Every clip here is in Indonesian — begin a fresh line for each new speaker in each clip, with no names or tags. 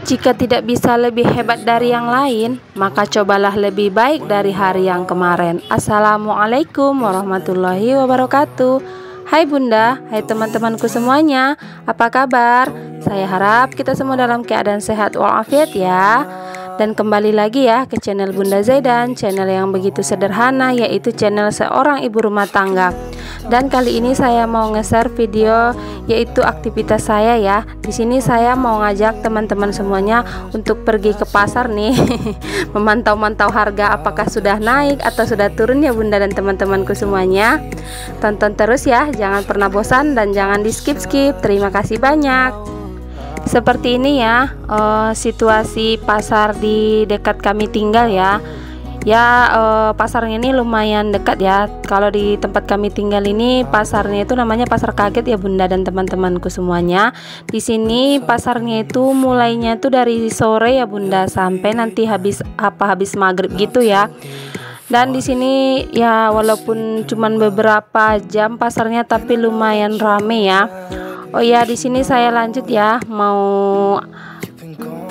Jika tidak bisa lebih hebat dari yang lain, maka cobalah lebih baik dari hari yang kemarin. Assalamualaikum warahmatullahi wabarakatuh. Hai Bunda, hai teman-temanku semuanya, apa kabar? Saya harap kita semua dalam keadaan sehat walafiat ya. Dan kembali lagi ya ke channel Bunda Zaidan, channel yang begitu sederhana, yaitu channel seorang ibu rumah tangga. Dan kali ini saya mau nge-share video yaitu aktivitas saya ya. Di sini saya mau ngajak teman-teman semuanya untuk pergi ke pasar nih, memantau-mantau harga apakah sudah naik atau sudah turun ya Bunda dan teman-temanku semuanya. Tonton terus ya, jangan pernah bosan dan jangan di skip-skip. Terima kasih banyak. Seperti ini ya situasi pasar di dekat kami tinggal ya. Pasarnya ini lumayan dekat ya. Kalau di tempat kami tinggal ini pasarnya itu namanya Pasar Kaget ya Bunda dan teman-temanku semuanya. Di sini pasarnya itu mulainya itu dari sore ya Bunda sampai nanti habis maghrib gitu ya. Dan di sini ya walaupun cuman beberapa jam pasarnya tapi lumayan rame ya. Oh ya, di sini saya lanjut ya, mau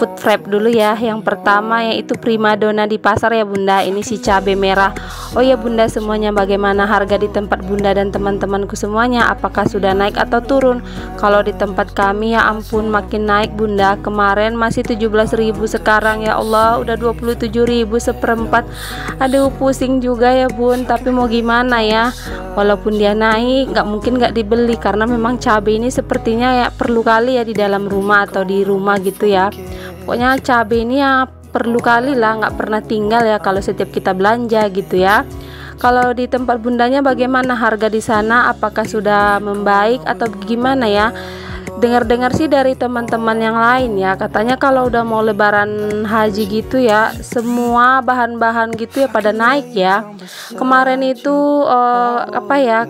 food prep dulu ya. Yang pertama yaitu primadona di pasar ya Bunda, ini si cabai merah. Oh ya Bunda semuanya, bagaimana harga di tempat Bunda dan teman-temanku semuanya? Apakah sudah naik atau turun? Kalau di tempat kami ya ampun makin naik Bunda. Kemarin masih 17.000, sekarang ya Allah udah 27.000 seperempat. Aduh pusing juga ya Bun, tapi mau gimana ya? Walaupun dia naik nggak mungkin nggak dibeli, karena memang cabai ini sepertinya ya perlu kali ya di dalam rumah atau di rumah gitu ya. Pokoknya cabai ini ya perlu kali lah, nggak pernah tinggal ya kalau setiap kita belanja gitu ya. Kalau di tempat Bundanya bagaimana harga di sana? Apakah sudah membaik atau gimana ya? Dengar-dengar sih dari teman-teman yang lain ya, katanya kalau udah mau lebaran haji gitu ya, semua bahan-bahan gitu ya pada naik ya. Kemarin itu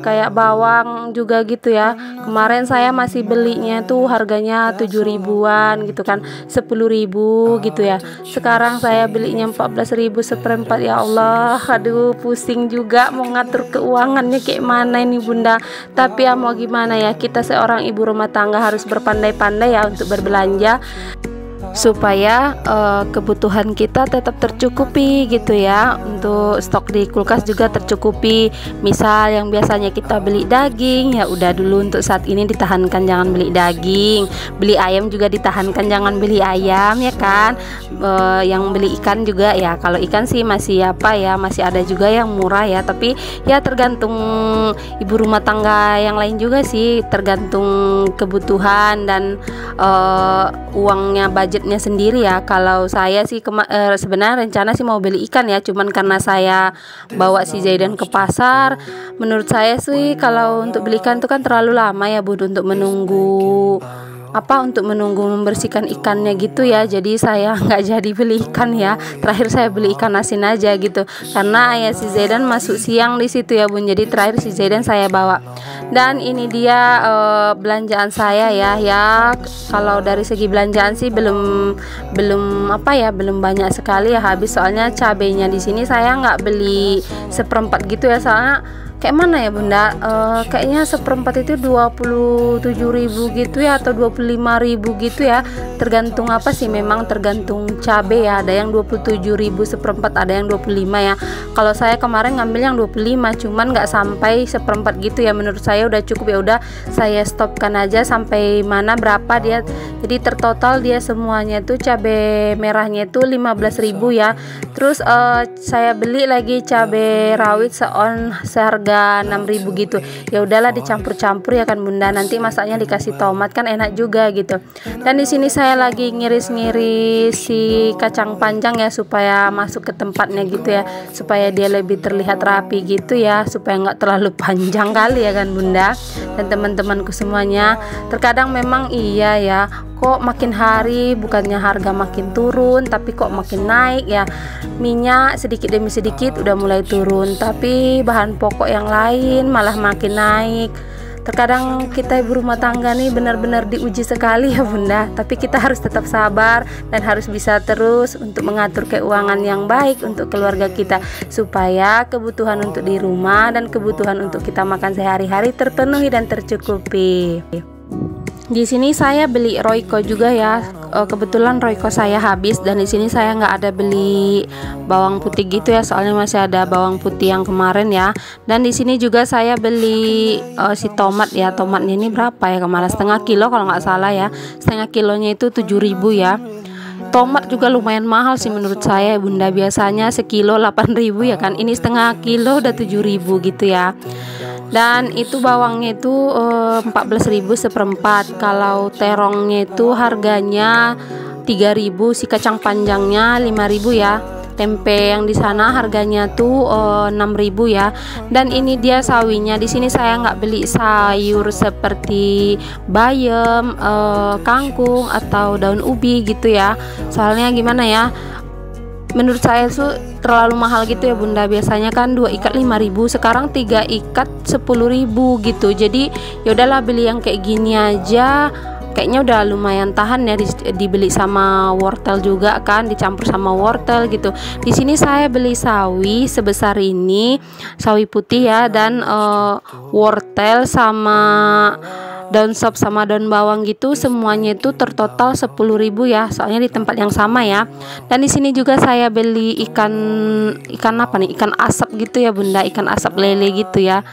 kayak bawang juga gitu ya. Kemarin saya masih belinya tuh harganya 7 ribuan gitu kan, 10.000 gitu ya. Sekarang saya belinya 14.000 seperempat ya Allah. Aduh pusing juga mau ngatur keuangannya kayak mana ini Bunda. Tapi ya mau gimana ya, kita seorang ibu rumah tangga harus berpandai-pandai ya untuk berbelanja supaya kebutuhan kita tetap tercukupi gitu ya. Untuk stok di kulkas juga tercukupi. Misal yang biasanya kita beli daging ya udah dulu untuk saat ini ditahankan, jangan beli daging. Beli ayam juga ditahankan, jangan beli ayam ya kan. Yang beli ikan juga ya, kalau ikan sih masih masih ada juga yang murah ya, tapi ya tergantung ibu rumah tangga yang lain juga sih, tergantung kebutuhan dan uangnya, budgetnya sendiri ya. Kalau saya sih sebenarnya rencana sih mau beli ikan ya, cuman karena saya bawa si Zaidan ke pasar, menurut saya sih kalau untuk beli ikan itu kan terlalu lama ya Bud, untuk menunggu membersihkan ikannya gitu ya. Jadi saya nggak jadi beli ikan ya. Terakhir saya beli ikan asin aja gitu, karena ya si Zaidan masuk siang di situ ya Bun. Jadi terakhir si Zaidan saya bawa. Dan ini dia belanjaan saya ya. Kalau dari segi belanjaan sih belum banyak sekali ya habis, soalnya cabenya di sini saya nggak beli seperempat gitu ya, soalnya kayak mana ya Bunda, kayaknya seperempat itu 27.000 gitu ya atau 25.000 gitu ya, tergantung memang tergantung cabai ya. Ada yang 27.000 seperempat, ada yang 25 ya. Kalau saya kemarin ngambil yang 25, cuman nggak sampai seperempat gitu ya. Menurut saya udah cukup ya, udah saya stopkan aja sampai mana berapa dia. Jadi tertotal dia semuanya tuh cabai merahnya itu 15.000 ya. Terus saya beli lagi cabai rawit seharga 6.000 gitu. Ya udahlah dicampur-campur ya kan Bunda. Nanti masaknya dikasih tomat kan enak juga gitu. Dan di sini saya lagi ngiris-ngiris si kacang panjang ya, supaya masuk ke tempatnya gitu ya, supaya dia lebih terlihat rapi gitu ya, supaya nggak terlalu panjang kali ya kan Bunda dan teman-temanku semuanya. Terkadang memang iya ya, kok makin hari bukannya harga makin turun tapi kok makin naik ya. Minyak sedikit demi sedikit udah mulai turun, tapi bahan pokok yang lain malah makin naik. Terkadang kita ibu rumah tangga nih benar-benar diuji sekali ya Bunda, tapi kita harus tetap sabar dan harus bisa terus untuk mengatur keuangan yang baik untuk keluarga kita, supaya kebutuhan untuk di rumah dan kebutuhan untuk kita makan sehari-hari terpenuhi dan tercukupi. Di sini saya beli Royco juga ya. kebetulan Royco saya habis, dan di sini saya nggak ada beli bawang putih gitu ya, soalnya masih ada bawang putih yang kemarin ya. Dan di sini juga saya beli si tomat ya. Tomatnya ini berapa ya kemarin, setengah kilo kalau nggak salah ya. Setengah kilonya itu 7.000 ya. Tomat juga lumayan mahal sih menurut saya Bunda, biasanya sekilo 8.000 ya kan, ini setengah kilo udah 7.000 gitu ya. Dan itu bawangnya itu 14.000 seperempat. Kalau terongnya itu harganya 3.000, si kacang panjangnya 5.000 ya. Tempe yang di sana harganya tuh 6.000 ya. Dan ini dia sawinya. Di sini saya nggak beli sayur seperti bayam, kangkung atau daun ubi gitu ya. Soalnya gimana ya? Menurut saya tuh terlalu mahal gitu ya Bunda. Biasanya kan 2 ikat 5.000, sekarang 3 ikat 10.000 gitu. Jadi ya udahlah beli yang kayak gini aja. Kayaknya udah lumayan tahan ya, dibeli sama wortel juga kan, dicampur sama wortel gitu. Di sini saya beli sawi sebesar ini, sawi putih ya, dan wortel sama daun sop sama daun bawang gitu, semuanya itu tertotal 10.000 ya, soalnya di tempat yang sama ya. Dan di sini juga saya beli ikan apa nih, ikan asap gitu ya Bunda, ikan asap lele gitu ya.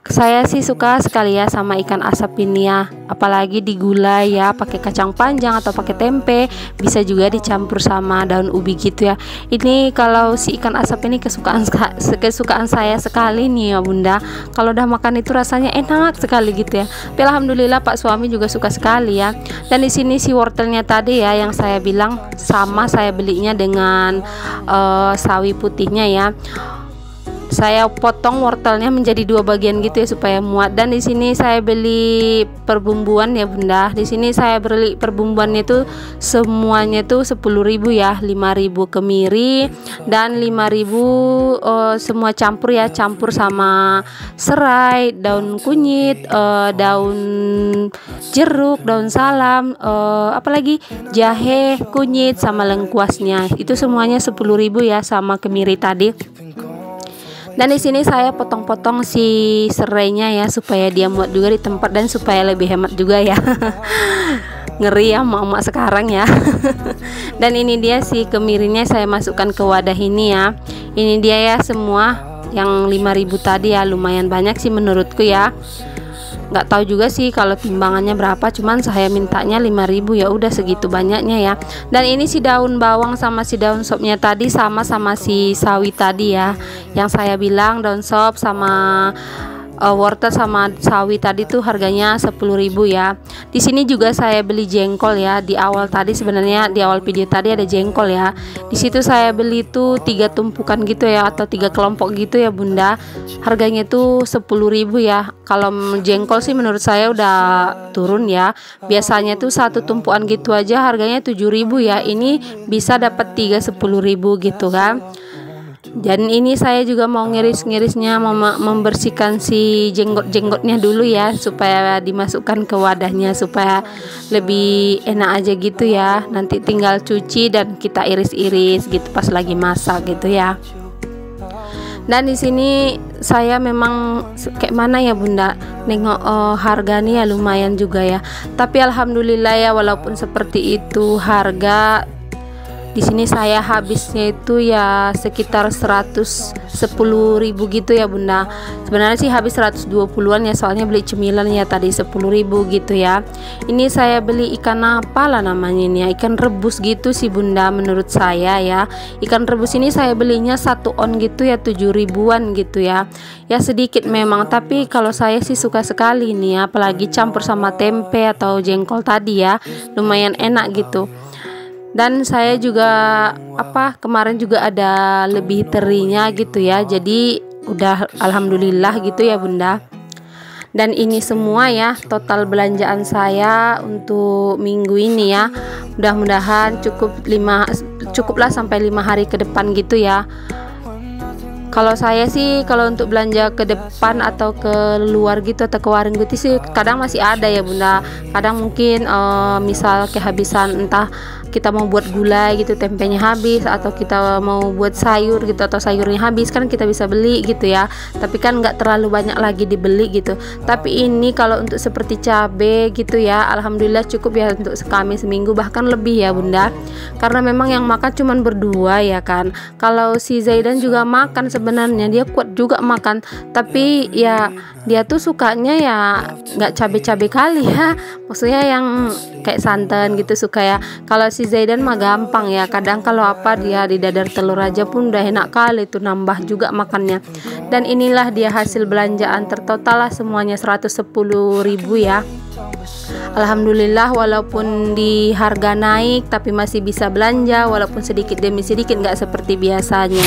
Saya sih suka sekali ya sama ikan asap ini ya, apalagi digulai ya, pakai kacang panjang atau pakai tempe, bisa juga dicampur sama daun ubi gitu ya. Ini kalau si ikan asap ini kesukaan saya sekali nih ya Bunda. Kalau udah makan itu rasanya enak sekali gitu ya. Tapi alhamdulillah Pak suami juga suka sekali ya. Dan di sini si wortelnya tadi ya yang saya bilang sama, saya belinya dengan sawi putihnya ya. Saya potong wortelnya menjadi 2 bagian gitu ya supaya muat. Dan di sini saya beli perbumbuan ya Bunda. Di sini saya beli perbumbuannya itu semuanya tuh 10.000 ya, 5.000 kemiri dan 5.000 semua campur ya, campur sama serai, daun kunyit, daun jeruk, daun salam, apalagi jahe, kunyit sama lengkuasnya. Itu semuanya 10.000 ya, sama kemiri tadi. Dan di sini saya potong-potong si serainya ya, supaya dia muat juga di tempat dan supaya lebih hemat juga ya. Ngeri ya emak-emak sekarang ya. Dan ini dia si kemirinya, saya masukkan ke wadah ini ya. Ini dia ya semua yang 5.000 tadi ya, lumayan banyak sih menurutku ya. Nggak tahu juga sih kalau timbangannya berapa, cuman saya mintanya 5.000, ya udah segitu banyaknya ya. Dan ini si daun bawang sama si daun sopnya tadi sama si sawi tadi ya, yang saya bilang daun sop sama wortel sama sawi tadi tuh harganya 10.000 ya. Di sini juga saya beli jengkol ya. Di awal tadi sebenarnya di awal video tadi ada jengkol ya. Di situ saya beli tuh 3 tumpukan gitu ya, atau 3 kelompok gitu ya Bunda. Harganya tuh 10.000 ya. Kalau jengkol sih menurut saya udah turun ya. Biasanya tuh 1 tumpukan gitu aja harganya 7.000 ya. Ini bisa dapat 3 10.000 gitu kan. Dan ini saya juga mau ngiris-ngirisnya, mau membersihkan si jenggot-jenggotnya dulu ya, supaya dimasukkan ke wadahnya supaya lebih enak aja gitu ya. Nanti tinggal cuci dan kita iris-iris gitu pas lagi masak gitu ya. Dan di sini saya memang kayak mana ya Bunda, nengok harganya ya lumayan juga ya. Tapi alhamdulillah ya, walaupun seperti itu harga di sini saya habisnya itu ya sekitar 110.000 gitu ya Bunda. Sebenarnya sih habis 120-an ya, soalnya beli cemilan ya tadi 10.000 gitu ya. Ini saya beli ikan apa lah namanya ini ya, ikan rebus gitu sih Bunda menurut saya ya. Ikan rebus ini saya belinya 1 on gitu ya, 7.000-an gitu ya. Ya sedikit memang, tapi kalau saya sih suka sekali nih ya, apalagi campur sama tempe atau jengkol tadi ya, lumayan enak gitu. Dan saya juga kemarin juga ada lebih terinya gitu ya, jadi udah alhamdulillah gitu ya Bunda. Dan ini semua ya total belanjaan saya untuk minggu ini ya. Mudah-mudahan cukuplah sampai 5 hari ke depan gitu ya. Kalau saya sih kalau untuk belanja ke depan atau ke luar gitu atau ke warung gitu sih kadang masih ada ya Bunda. Kadang mungkin misal kehabisan entah kita mau buat gulai gitu, tempenya habis, atau kita mau buat sayur gitu atau sayurnya habis, kan kita bisa beli gitu ya, tapi kan nggak terlalu banyak lagi dibeli gitu. Tapi ini kalau untuk seperti cabe gitu ya, alhamdulillah cukup ya untuk kami seminggu, bahkan lebih ya bunda, karena memang yang makan cuman berdua ya kan. Kalau si Zaidan juga makan, sebenarnya dia kuat juga makan, tapi ya dia tuh sukanya ya nggak cabe-cabe kali ya, maksudnya yang kayak santan gitu suka ya. Kalau si Zaidan mah gampang ya, kadang kalau apa dia di dadar telur aja pun udah enak kali tuh, nambah juga makannya. Dan inilah dia hasil belanjaan tertotal lah semuanya 110.000 ya. Alhamdulillah, walaupun di harga naik tapi masih bisa belanja, walaupun sedikit demi sedikit, nggak seperti biasanya.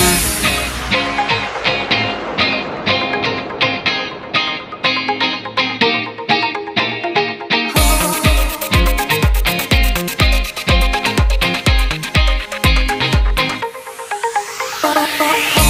Oh,